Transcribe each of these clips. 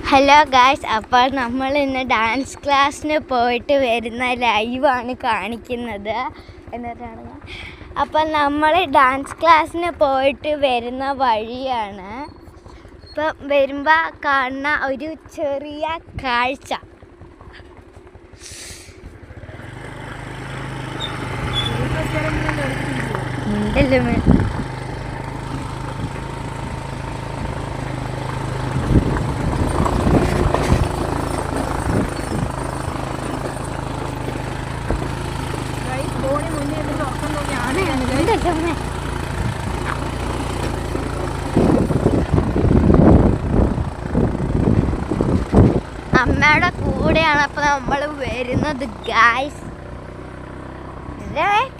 Hello guys, അപ്പോൾ നമ്മൾ ഇന്ന് ഡാൻസ് ക്ലാസ്സിന് പോയിട്ട് വരുന്ന ലൈവാണ് കാണിക്കുന്നത്. എന്നിട്ടാണ് അപ്പം നമ്മൾ ഡാൻസ് ക്ലാസ്സിന് പോയിട്ട് വരുന്ന വഴിയാണ് ഇപ്പം വരുമ്പോൾ കാണുന്ന ഒരു ചെറിയ കാഴ്ച. ഉണ്ടല്ലോ അമ്മയുടെ കൂടെയാണ് അപ്പോൾ നമ്മൾ വരുന്നത് ഗായ്സ്.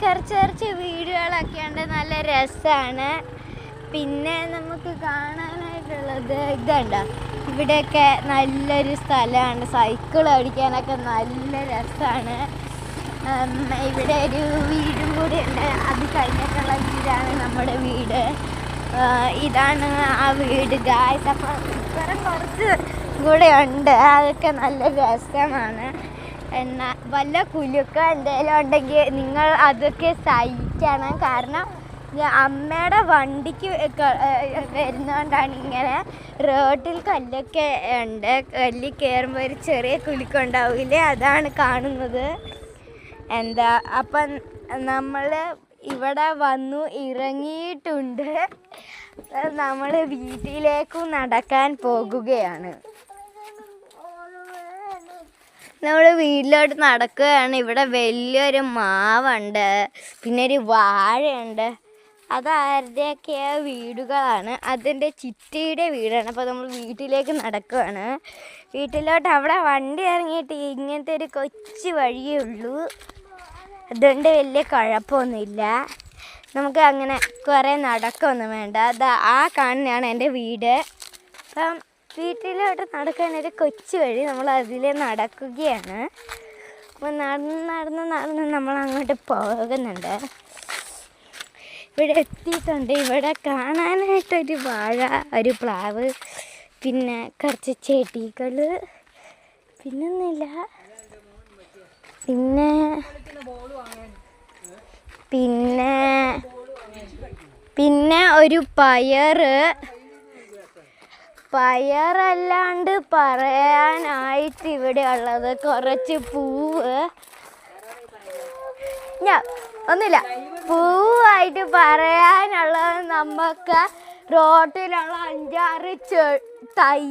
കുറച്ച് വീഡിയോകളൊക്കെ ഉണ്ട്, നല്ല രസമാണ്. പിന്നെ നമുക്ക് കാണാനായിട്ടുള്ളത് ഇതുണ്ട്, ഇവിടെയൊക്കെ നല്ലൊരു സ്ഥലമാണ്, സൈക്കിൾ ഓടിക്കാനൊക്കെ നല്ല രസമാണ്. ഇവിടെ ഒരു വീടും കൂടി ഉണ്ട്, അത് കഴിഞ്ഞിട്ടുള്ള വീടാണ് നമ്മുടെ വീട്. ഇതാണ് ആ വീട് ഗായ്സ്. അപ്പം കുറച്ച് കൂടെ ഉണ്ട്, അതൊക്കെ നല്ല രസമാണ്. എന്നാൽ വല്ല കുലുക്കം എന്തെങ്കിലും ഉണ്ടെങ്കിൽ നിങ്ങൾ അതൊക്കെ സഹിക്കണം. കാരണം അമ്മയുടെ വണ്ടിക്ക് വരുന്നതുകൊണ്ടാണ് ഇങ്ങനെ. റോഡിൽ കല്ലൊക്കെ ഉണ്ട്, കല്ലിൽ കയറുമ്പോൾ ഒരു ചെറിയ കുലുക്കം ഉണ്ടാവില്ലേ, അതാണ് കാണുന്നത്. അപ്പം നമ്മൾ ഇവിടെ വന്നു ഇറങ്ങിയിട്ടുണ്ട്. നമ്മൾ വീട്ടിലേക്കും നടക്കാൻ പോകുകയാണ്. നമ്മൾ വീട്ടിലോട്ട് നടക്കുകയാണ്. ഇവിടെ വലിയൊരു മാവുണ്ട്, പിന്നെ ഒരു വാഴയുണ്ട്. അതാരുടെയൊക്കെ വീടുകളാണ്, അതിൻ്റെ ചിറ്റയുടെ വീടാണ്. അപ്പോൾ നമ്മൾ വീട്ടിലേക്ക് നടക്കുകയാണ്. വീട്ടിലോട്ട് അവിടെ വണ്ടി ഇറങ്ങിയിട്ട് ഇങ്ങനത്തെ ഒരു കൊച്ചു വഴിയേ ഉള്ളൂ, അതുകൊണ്ട് വലിയ കുഴപ്പമൊന്നുമില്ല. നമുക്ക് അങ്ങനെ കുറേ നടക്കൊന്നും വേണ്ട. ആ കാണുന്നതാണ് എൻ്റെ വീട്. അപ്പം വീട്ടിലോട്ട് നടക്കാനൊരു കൊച്ചു വഴി, നമ്മൾ അതിൽ നടക്കുകയാണ്. അപ്പോൾ നടന്ന് നമ്മൾ അങ്ങോട്ട് പോകുന്നുണ്ട്. ഇവിടെ എത്തിയിട്ടുണ്ട്. ഇവിടെ കാണാനായിട്ടൊരു വാഴ, ഒരു പ്ലാവ്, പിന്നെ കുറച്ച് ചെടികൾ, പിന്നൊന്നുമില്ല. പിന്നെ ഒരു പയറല്ലാണ്ട് പറയാനായിട്ട് ഇവിടെ ഉള്ളത് കുറച്ച് പൂവ്. ഒന്നുമില്ല, പൂവായിട്ട് പറയാനുള്ളത് നമുക്ക് റോട്ടിലുള്ള 5-6 തൈ